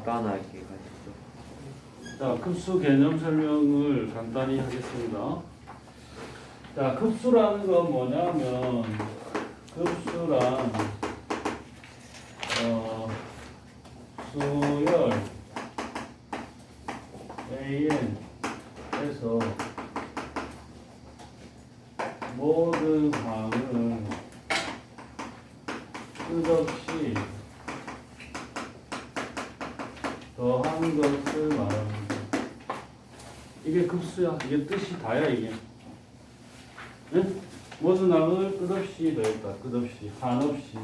간단하게 가지고. 자, 급수 개념 설명을 간단히 하겠습니다. 자, 급수라는 건 뭐냐면 급수란 수열 AN에서 모든 항을 끝없이 더한 것을 말합니다. 이게 급수야. 이게 뜻이 다야 이게. 응? 모든 항을 끝없이 더했다. 끝없이 한없이.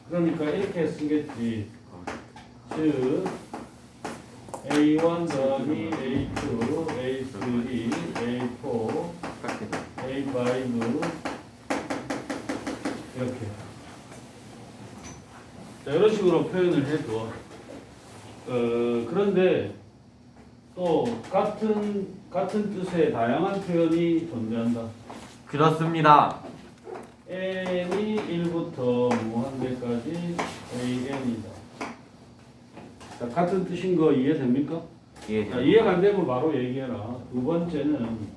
그러니까 이렇게 쓰겠지. 즉 A1 더하기 A2, A3, A4, A5 이렇게. 자, 이런 식으로 표현을 해도 그런데 또 같은 뜻의 다양한 표현이 존재한다. 그렇습니다. n이 1부터 무한대까지 an이다. 자, 같은 뜻인 거 이해됩니까? 예. 자, 이해가 안 되면 바로 얘기해라. 두 번째는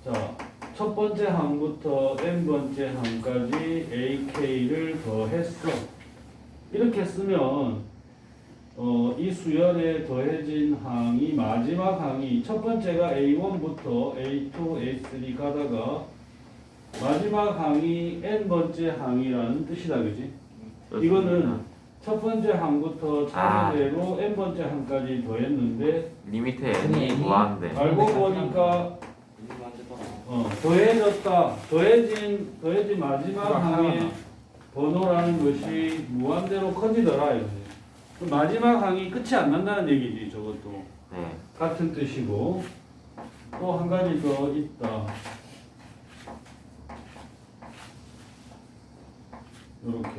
자, 첫 번째 항부터 n번째 항까지 ak를 더했어. 이렇게 쓰면 이 수열에 더해진 항이 마지막 항이 첫 번째가 A1부터 A2, A3 가다가 마지막 항이 n번째 항이라는 뜻이다, 그지? 이거는 첫 번째 항부터 차례대로 n번째 항까지 더했는데 리미트 n이 무한대. 알고 보니까 더해진 마지막 항의 번호라는 것이 무한대로 커지더라 이거지. 그 마지막 항이 끝이 안 난다는 얘기지. 저것도 네. 같은 뜻이고 또 한 가지 더 있다. 이렇게.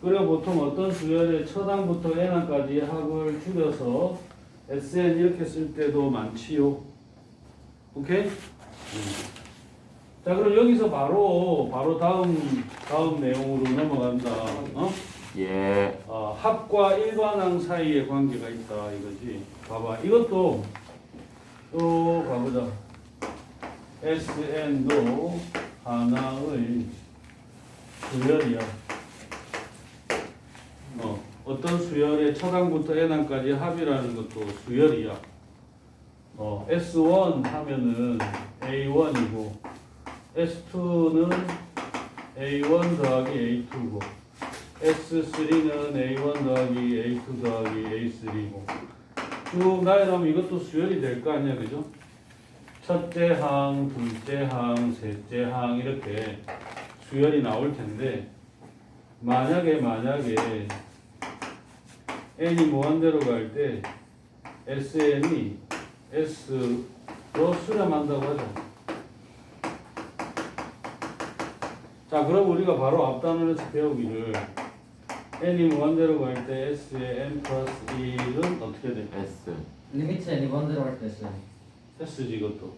그리고 보통 어떤 수열의 첫 항부터 n항까지 합을 줄여서 SN 이렇게 쓸 때도 많지요. 오케이? 자, 그럼 여기서 바로 다음 내용으로 넘어간다. 예. 합과 일반항 사이에 관계가 있다 이거지. 봐봐. 이것도 또 가보자. SN도 하나의 수열이야. 어떤 수열의 첫 항부터 n항까지 합이라는 것도 수열이야. S1 하면은 A1이고 S2는 A1 더하기 A2고 S3는 A1 더하기 A2 더하기 A3고 쭉 나열하면 이것도 수열이 될 거 아니야, 그죠? 첫째 항, 둘째 항, 셋째 항 이렇게 수열이 나올 텐데 만약에 n이 무한대로 갈 때 SN이 S로 수렴한다고 하죠. 자, 그럼 우리가 바로 앞단원에서 배우기를 n이 무한대로 갈 때 S의 n 플러스 1은 어떻게 돼? S. 리미트 n이 번대로 할 때 써요. S지 이것도.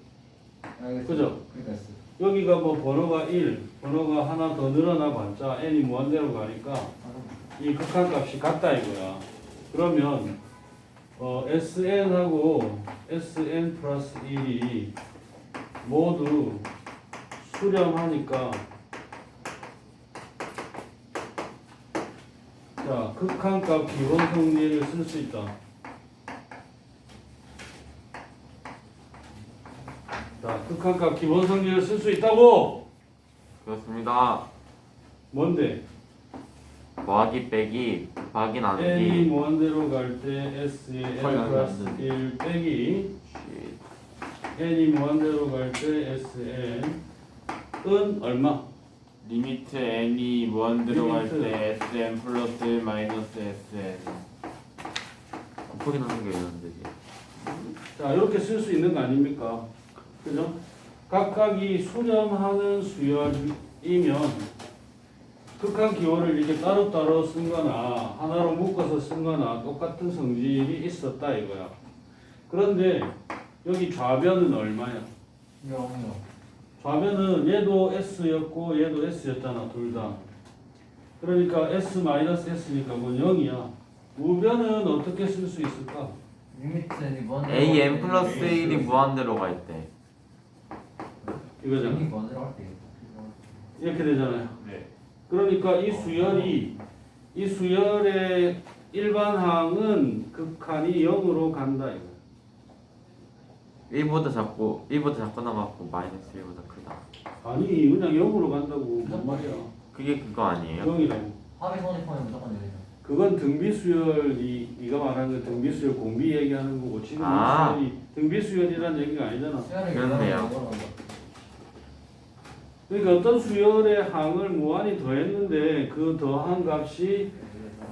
알겠어요. 그죠? 그러니까 S. 여기가 뭐 번호가 1, 번호가 하나 더 늘어나 봤자 n이 무한대로 가니까 이 극한값이 같다 이거야. 그러면 SN하고 SN 플러스 1이 모두 수렴하니까 자, 극한값 기본 성리를 쓸 수 있다. 자, 극한값 기본 성리를 쓸 수 있다고! 그렇습니다. 뭔데? 더하기 빼기 곱하기 n이 나누기. 무한대로 갈 때 S의 n 플러스 1 빼기 n이 무한대로 갈 때 Sn은 얼마? 리미트 n이 무한대로 갈 리미트. 때 Sn 플러스 1 마이너스 Sn. 곱하기 나누기 이러면 되지. 자, 이렇게 쓸 수 있는 거 아닙니까? 그죠? 각각이 수렴하는 수열이면 극한 기호를 이렇게 따로따로 쓴 거나 하나로 묶어서 쓴 거나 똑같은 성질이 있었다 이거야. 그런데 여기 좌변은 얼마야? 0이요. 가면은 얘도 S였고 얘도 S였잖아 둘 다. 그러니까 S-S니까 그건 0이야. 우변은 어떻게 쓸 수 있을까? 리미트 any 번들어 AN 플러스 1이 무한대로 갈 때. 이거잖아. any 번들어 갈 때. 이렇게 되잖아요. 네. 그러니까 이 수열의 일반항은 극한이 0으로 간다 이거. 1보다 작고 나갔고 마이너스 1보다 크다. 아니 그냥 0으로 간다고 뭔 말이야. 그게 그거 아니에요? 0이라고. 합의 성립하면 무조건 여기서. 그건 등비수열이 네가 말하는 건 등비수열 공비 얘기하는 거고 지금 아. 수열이 등비수열이라는 얘기가 아니잖아. 수열을 그렇네요. 열어간다. 그러니까 어떤 수열의 항을 무한히 더했는데 그 더한 값이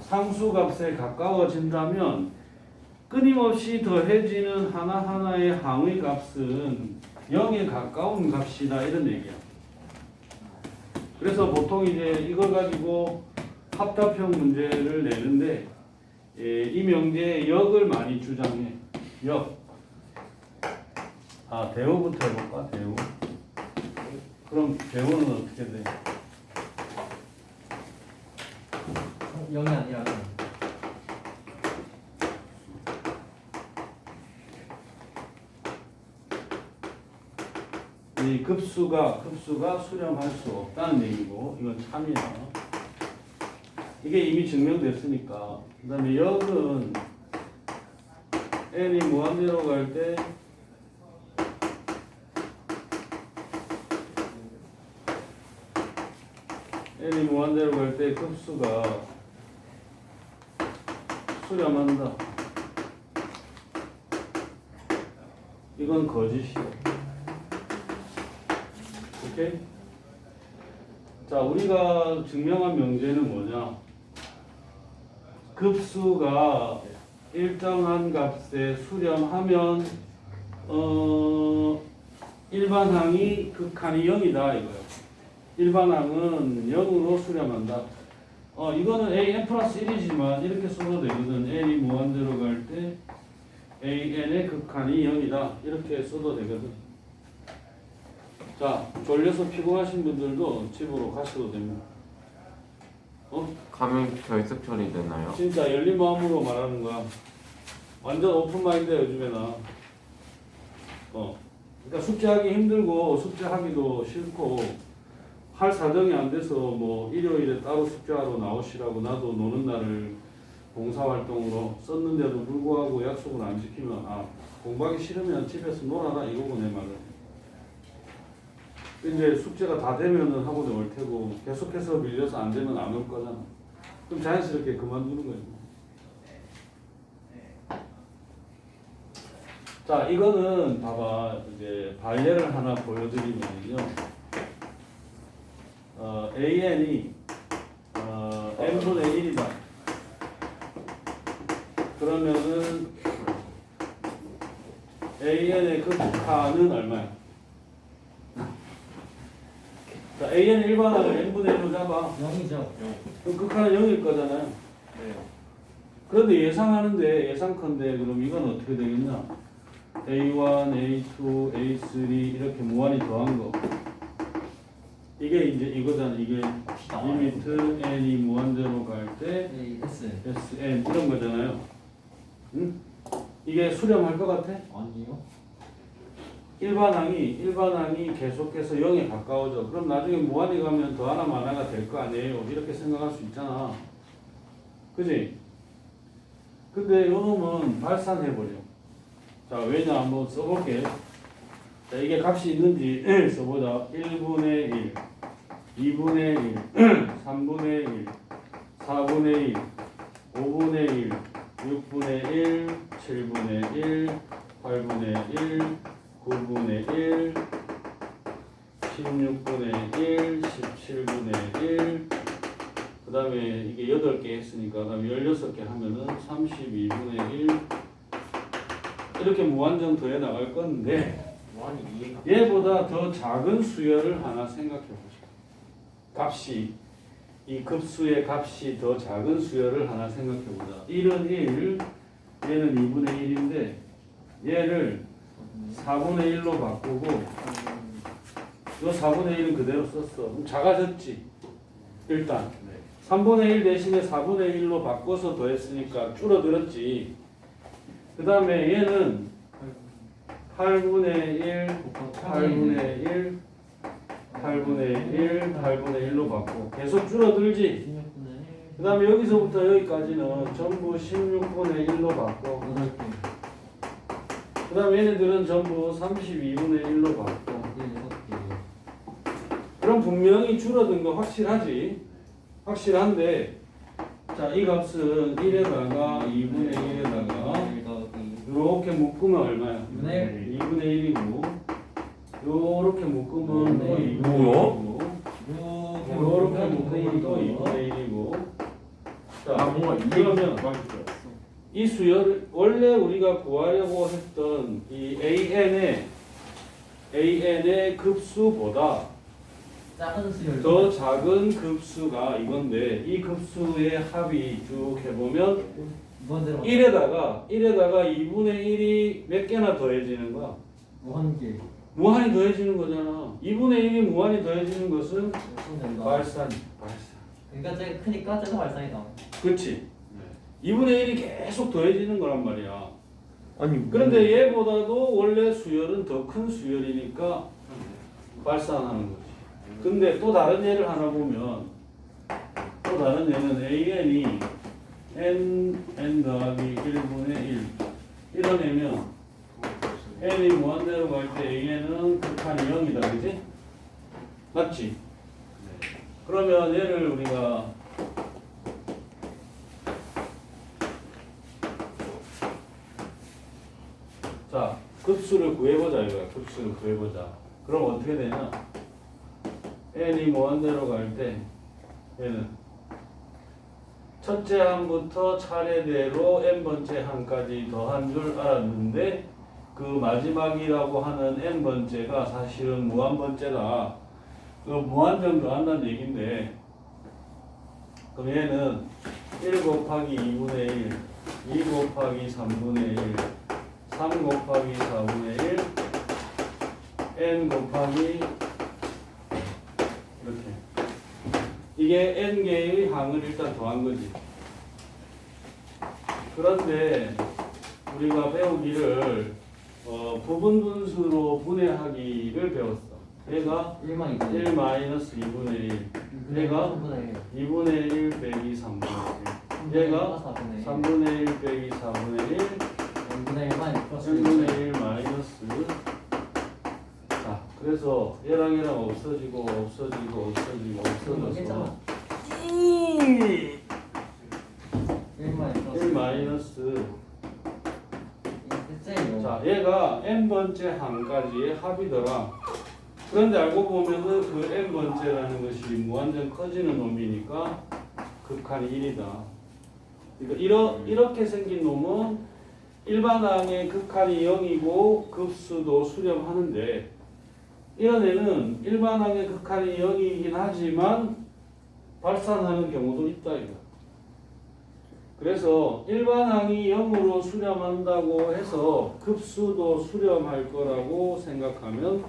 상수값에 가까워진다면 끊임없이 더해지는 하나하나의 항의 값은 0에 가까운 값이다 이런 얘기야. 그래서 보통 이제 이걸 가지고 합답형 문제를 내는데 이 명제에 역을 많이 주장해. 역. 대우부터 해볼까? 대우. 그럼 대우는 어떻게 돼? 0이 아니라 이 급수가 수렴할 수 없다는 얘기고 이건 참이야. 이게 이미 증명됐으니까. 그 다음에 역은 n이 무한대로 갈 때 n이 무한대로 갈 때 급수가 수렴한다. 이건 거짓이야. 오케이? 자, 우리가 증명한 명제는 뭐냐? 급수가 일정한 값에 수렴하면 일반항이 극한이 0이다 이거예요. 일반항은 0으로 수렴한다. 이거는 an 플러스 1이지만 이렇게 써도 되거든. n이 무한대로 갈 때 an의 극한이 0이다 이렇게 써도 되거든. 자, 졸려서 피곤하신 분들도 집으로 가셔도 됩니다. 가면 결석 처리되나요? 진짜 열린 마음으로 말하는 거야. 완전 오픈 마인드야 요즘에는. 그러니까 숙제하기 힘들고 숙제하기도 싫고 할 사정이 안 돼서 뭐 일요일에 따로 숙제하러 나오시라고 나도 노는 날을 봉사활동으로 썼는데도 불구하고 약속을 안 지키면 공부하기 싫으면 집에서 놀아라 이거고 내 말은. 이제 숙제가 다 되면은 학원에 올 테고 계속해서 밀려서 안 되면 안 올 거잖아. 그럼 자연스럽게 그만두는 거예요. 자, 이거는 봐봐. 이제 발례를 하나 보여드리면요. AN이 n분의 1이다. 그러면은 AN의 극한은 얼마야? 자, AN 일반항을 n분의 1로 잡아. 0이죠. 그럼 극한은 0일 거잖아요. 네. 그런데 예상컨대 그럼 이건 어떻게 되겠냐? A1, A2, A3 이렇게 무한히 더한 거. 이게 이제 이거잖아. 이게 리미트 n이 무한대로 갈 때 S. Sn 이런 거잖아요. 응? 이게 수렴할 것 같아? 아니요. 일반항이 계속해서 0에 가까워져. 그럼 나중에 무한히 가면 더 하나 만화가 될 거 아니에요. 이렇게 생각할 수 있잖아. 그지? 근데 요 놈은 발산해버려. 자, 왜냐 한번 써볼게. 자, 이게 값이 있는지 써보자. 1분의 1, 2분의 1, 3분의 1, 4분의 1, 5분의 1, 6분의 1, 7분의 1, 8분의 1, 9분의 1, 16분의 1, 17분의 1, 그 다음에 이게 8개 했으니까 그 다음에 16개 하면은 32분의 1 이렇게 무한정 더해 나갈 건데 무한히 이해가. 얘보다 더 작은 수열을 하나 생각해 보시죠. 값이 이 급수의 값이 더 작은 수열을 하나 생각해 보자. 1은 1, 얘는 2분의 1인데 얘를 4분의 1로 바꾸고 요 4분의 1은 그대로 썼어. 그럼 작아졌지. 일단 네. 3분의 1 대신에 4분의 1로 바꿔서 더했으니까 줄어들었지. 그 다음에 얘는 8분의 1, 8분의 1, 8분의 1, 8분의 1로 바꿔. 계속 줄어들지. 16분의 1. 그 다음에 여기서부터 여기까지는 전부 16분의 1로 바꿔. 8개. 그 다음에 얘네들은 전부 32분의 1로 바꿔. 6개. 그럼 분명히 줄어든 거 확실하지. 확실한데, 자, 이 값은 1에다가 2분의 1에다가 이렇게 묶으면 얼마야? 2분의 1이고, 요렇게 묶으면 또 2분의 1이고, 요렇게 묶으면 또 2분의 1이고. 자, 그러면 이 수열, 원래 우리가 구하려고 했던 이 AN의 급수보다 작은 수열. 더 작은 급수가 이건데, 이 급수의 합이 쭉 해보면 무한대로 1에다가 2분의 1이 몇 개나 더해지는 거야? 무한개. 무한히 더해지는 거잖아. 2분의 1이 무한히 더해지는 것은 발산. 발산. 그러니까 제가 크니까 제가 발산이다. 그렇지. 2분의 1이 계속 더해지는 거란 말이야. 아니 그런데 얘보다도 원래 수열은 더 큰 수열이니까 발산하는 거지. 근데 또 다른 예를 하나 보면, 또 다른 예는 AN이 n 더하기 1분의 1 이런 애면 n이 무한대로 갈 때 AN은 극한이 0이다. 그지? 맞지? 그러면 얘를 우리가 자, 급수를 구해보자 이거야. 급수를 구해보자. 그럼 어떻게 되냐? n이 무한대로 갈 때 얘는 첫째 항부터 차례대로 n번째 항까지 더한 줄 알았는데 그 마지막이라고 하는 n번째가 사실은 무한번째다. 그 무한정 더한다는 얘긴데, 그럼 얘는 1 곱하기 2분의 1, 2 곱하기 3분의 1, 3 곱하기 4분의 1, n 곱하기 이렇게. 이게 n개의 항을 일단 더한 거지. 그런데 우리가 배우기를 부분 분수로 분해하기를 배웠어. 얘가 1 마이너스 2분의 1. 얘가 2분의 1 빼기 3분의 1. 얘가 3분의 1 빼기 4분의 1. 1분의 1 마이너스. 자, 그래서 얘랑 얘랑 없어지고 없어지고 없어지고 없어져서 1 마이너스. 자, 얘가 n번째 항까지의 합이더라. 그런데 알고 보면은 그 n번째라는 것이 무한정 커지는 놈이니까 극한이 1이다. 그러니까 이렇게 생긴 놈은 일반 항의 극한이 0이고 급수도 수렴하는데, 이런 애는 일반 항의 극한이 0이긴 하지만 발산하는 경우도 있다 이거. 그래서 일반 항이 0으로 수렴한다고 해서 급수도 수렴할 거라고 생각하면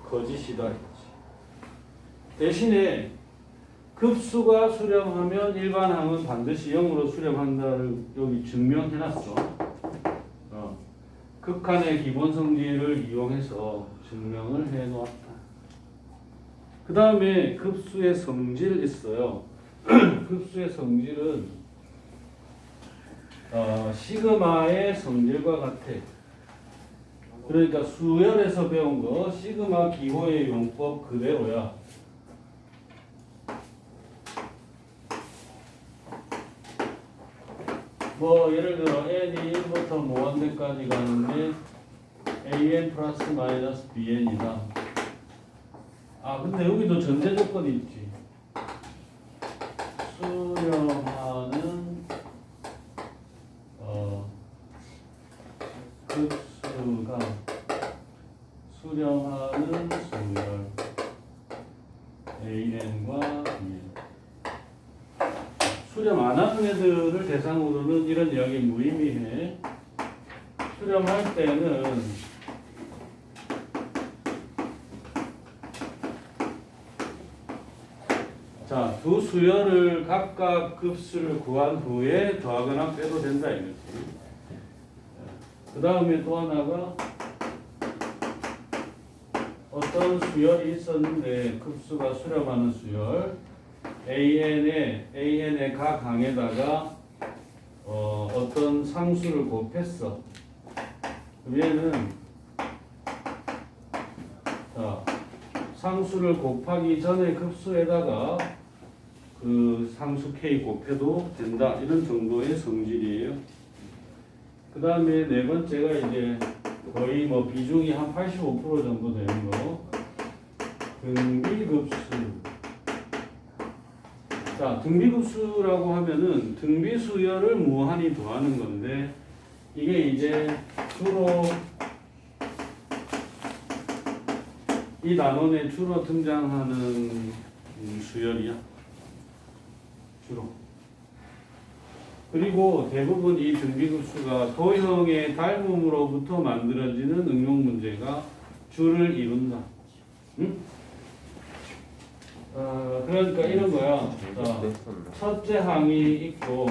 거짓이다 이거지. 대신에 급수가 수렴하면 일반 항은 반드시 0으로 수렴한다를 여기 증명해놨어. 극한의 기본 성질을 이용해서 증명을 해놓았다. 그 다음에 급수의 성질 있어요. 급수의 성질은 시그마의 성질과 같아. 그러니까 수열에서 배운 거 시그마 기호의 용법 그대로야. 뭐 예를 들어 n이 1부터 무한대까지 가는데 an 플러스 마이너스 bn이다. 아 근데 여기도 전제 조건이 있지. 수렴하는 급수가 수렴하는 수열 AN과 BN. 수렴 안 하는 애들을 대상으로는 이런 이야기 무의미해. 수렴할 때는 자, 두 수열을 각각 급수를 구한 후에 더하거나 빼도 된다 이거지. 그 다음에 또 하나가 어떤 수열이 있었는데 급수가 수렴하는 수열 AN의 각 항에다가 어떤 상수를 곱했어. 얘는 자, 상수를 곱하기 전에 급수에다가 그 상수 K 곱해도 된다. 이런 정도의 성질이에요. 그 다음에 네 번째가 이제 거의 뭐 비중이 한 85% 정도 되는 거. 등비급수. 자, 등비급수라고 하면은 등비수열을 무한히 더하는 건데 이게 이제 주로 이 단원에 주로 등장하는 수열이야. 주로. 그리고 대부분 이 등비급수가 도형의 닮음으로부터 만들어지는 응용 문제가 주를 이룬다. 응? 그러니까 이런 거야. 자, 첫째 항이 있고,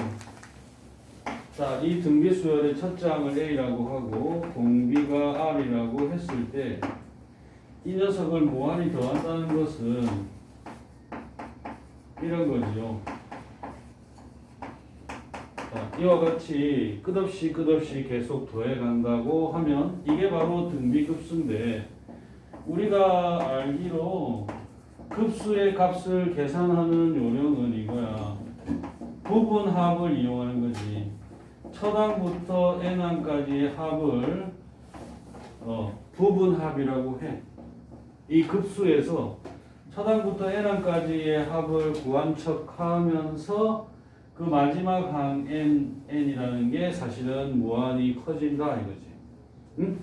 자, 이 등비수열의 첫째 항을 A라고 하고 공비가 R이라고 했을 때 이 녀석을 무한히 더한다는 것은 이런 거죠. 자, 이와 같이 끝없이 계속 더해간다고 하면 이게 바로 등비급수인데 우리가 알기로 급수의 값을 계산하는 요령은 이거야. 부분합을 이용하는 거지. 첫항부터 n항까지의 합을 부분합이라고 해. 이 급수에서 첫항부터 n항까지의 합을 구한 척하면서 그 마지막 항 n이라는 게 사실은 무한히 커진다 이거지. 응?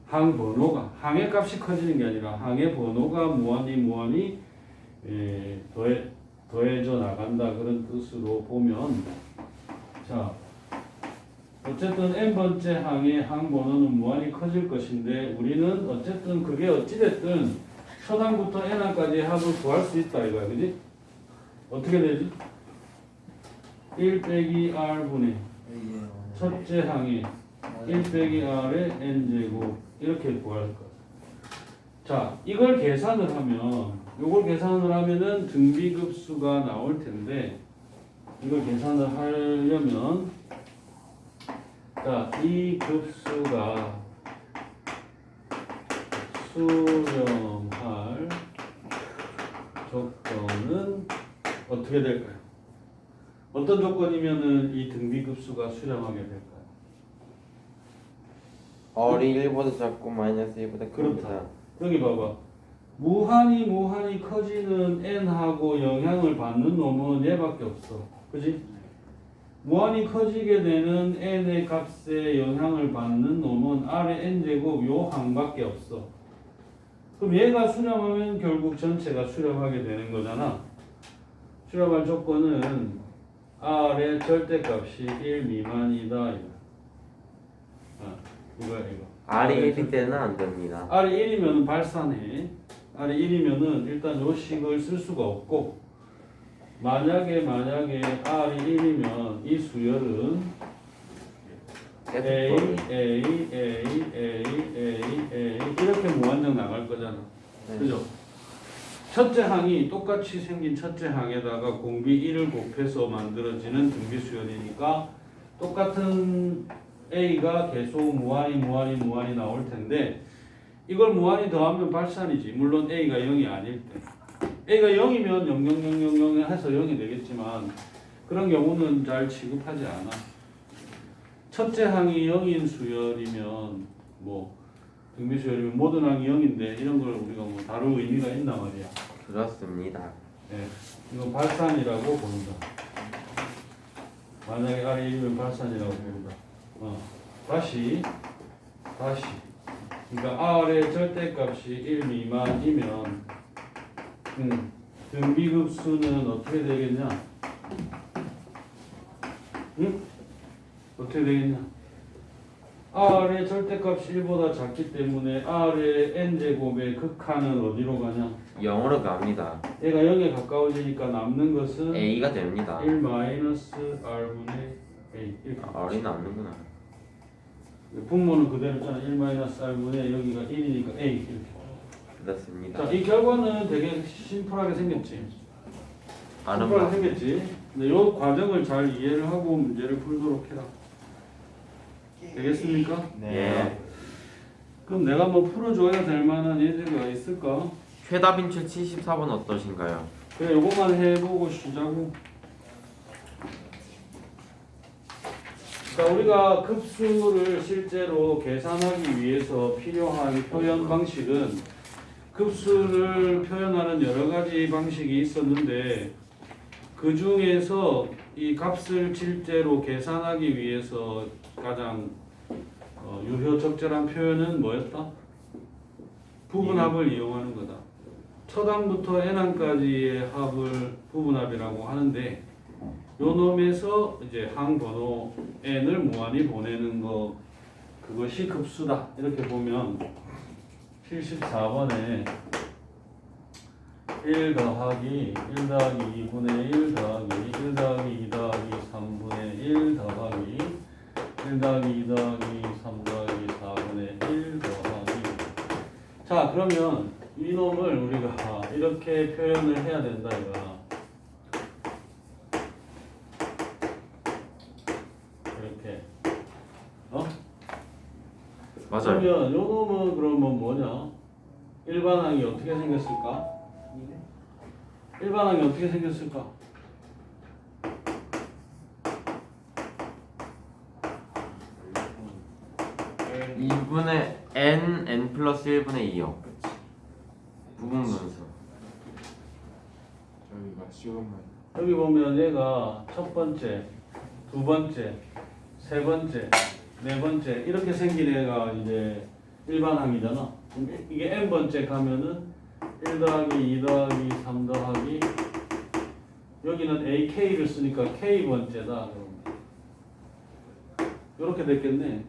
항 번호가 항의 값이 커지는 게 아니라 항의 번호가 무한히 더해져 나간다 그런 뜻으로 보면 자 어쨌든 n번째 항의 항 번호는 무한히 커질 것인데 우리는 어쨌든 그게 어찌됐든 첫항부터 n항까지의 합을 구할 수 있다 이거야, 그지? 어떻게 되지? 1 빼기 r분의 첫째 항이 1 빼기 r의 n제곱 이렇게 구할 것. 자, 이걸 계산을 하면은 등비급수가 나올 텐데 이걸 계산을 하려면 자, 이 급수가 수렴할 조건은 어떻게 될까요? 어떤 조건이면은 이 등비급수가 수렴하게 될까요? R이 1보다 작고 마이너스 1보다 그렇다. 큽니다. 여기 봐봐. 무한히 커지는 n하고 영향을 받는 놈은 얘밖에 없어. 그지? 무한히 커지게 되는 n의 값에 영향을 받는 놈은 r의 n제곱 요 항밖에 없어. 그럼 얘가 수렴하면 결국 전체가 수렴하게 되는 거잖아. 수렴할 조건은 r의 절대값이 1 미만이다. 이거. R이 1일 때는 안 됩니다. R이 1이면 발산해. R이 1이면은 일단 요 식을 쓸 수가 없고 만약에 R이 1이면 이 수열은 A 이렇게 무한정 나갈 거잖아. 네. 그죠? 첫째 항이 똑같이 생긴 첫째 항에다가 공비 1을 곱해서 만들어지는 등비수열이니까 똑같은 A가 계속 무한히 나올 텐데 이걸 무한히 더하면 발산이지. 물론 A가 0이 아닐 때. A가 0이면 0 해서 0이 되겠지만 그런 경우는 잘 취급하지 않아. 첫째 항이 0인 수열이면 뭐 등비수열이면 모든 항이 0인데 이런 걸 우리가 뭐 다룰 의미가 있나 말이야. 그렇습니다. 네, 이거 발산이라고 본다. 만약에 R이 1이면 발산이라고 본다. 다시. 그러니까 R의 절대값이 1 미만이면 등비급수는 어떻게 되겠냐? 어떻게 되겠냐? R의 절대값이 1보다 작기 때문에 R의 n제곱의 극한은 어디로 가냐? 0으로 갑니다. 얘가 0에 가까워지니까 남는 것은 A가 됩니다. 1 마이너스 R분의 A 이렇게. R이 남는구나. 분모는 그대로잖아. 1 마이너스 R분의 여기가 1이니까 A 이렇게. 그렇습니다. 자, 이 결과는 되게 심플하게 생겼지. 아는 심플하게 바. 생겼지. 근데 이 과정을 잘 이해를 하고 문제를 풀도록 해라. 되겠습니까? 예. 그럼 내가 뭐 풀어줘야 될 만한 예제가 있을까? 최다빈출 74번 어떠신가요? 그래, 요것만 해보고 쉬자고. 자, 우리가 급수를 실제로 계산하기 위해서 필요한 표현 방식은 급수를 표현하는 여러 가지 방식이 있었는데 그 중에서 이 값을 실제로 계산하기 위해서 가장 유효 적절한 표현은 뭐였다? 부분합을 이용하는 거다. 처당부터 n항까지의 합을 부분합이라고 하는데 요 놈에서 이제 항번호 n을 무한히 보내는 거 그것이 급수다. 이렇게 보면 74번에 1 더하기 1 더하기 2분의 1 더하기 1 더하기 2 더하기 3분의 1 더하기 1 더하기 2 더하기 3 더하기 4분의 1 더하기. 자, 그러면 이놈을 우리가 이렇게 표현을 해야 된다 이거야. 이렇게. 맞아요. 그러면 요 놈은 그러면 뭐냐? 일반항이 어떻게 생겼을까? 일반항이 어떻게 생겼을까? 네. 2분의 n 플러스 1분의 2요. 부분분수. 저희가 시험을 여기 보면 얘가 첫 번째, 두 번째, 세 번째, 네 번째 이렇게 생긴 애가 이제 일반항이잖아. 그럼 이게 n 번째 가면은 1 더하기 2 더하기 3 더하기 여기는 AK를 쓰니까 K 번째다. 이렇게 됐겠네.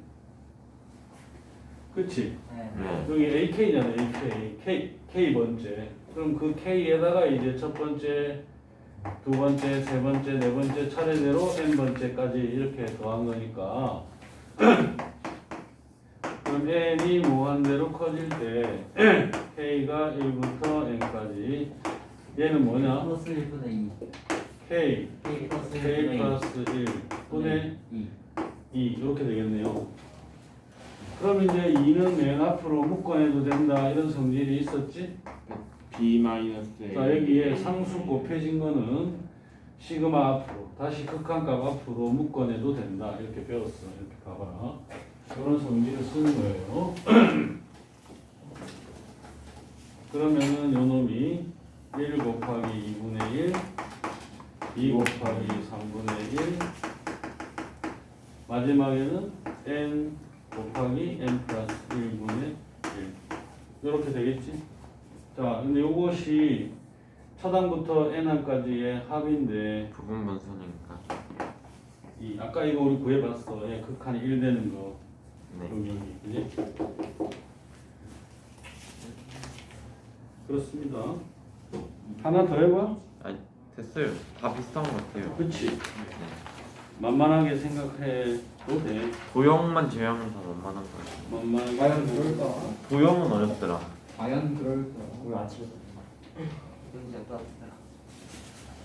그치? 네. 여기 AK잖아. K 번째. 그럼 그 K에다가 이제 첫 번째, 두 번째, 세 번째, 네 번째 차례대로 n 번째까지 이렇게 더한 거니까 그럼 n이 무한대로 커질 때 k가 1부터 n까지 얘는 뭐냐? 플러스 1분의 2 k K 플러스 k 1분의 플러스 1 분의 2 2 이렇게 되겠네요. 그럼 이제 2는 맨 앞으로 묶어내도 된다 이런 성질이 있었지? B 마이너스 A. 자, 여기에 상수 곱해진 거는 시그마 앞으로 다시 극한값 앞으로 묶어내도 된다 이렇게 배웠어. 이렇게 봐봐라. 이런 성질을 쓰는 거예요. 그러면은 요 놈이 1 곱하기 2분의 1 2 곱하기 3분의 1 마지막에는 n 곱하기 n 플러스 1분의 1 이렇게 되겠지? 자, 근데 요것이 차단부터 n항까지의 합인데 부분분수니까. 이 아까 이거 우리 구해봤어. 얘 극한이 1 되는 거. 네. 여기 그지? 그렇습니다. 하나 더 해봐. 아니 됐어요. 다 비슷한 것 같아요. 그치? 만만하게 생각해도 돼. 도형만 제외하면 다 원만한 거예요. 만만하게. 과연 그럴까? 도형은 어렵더라. 과연 그럴까? 우리 아침에 진짜 따뜻하다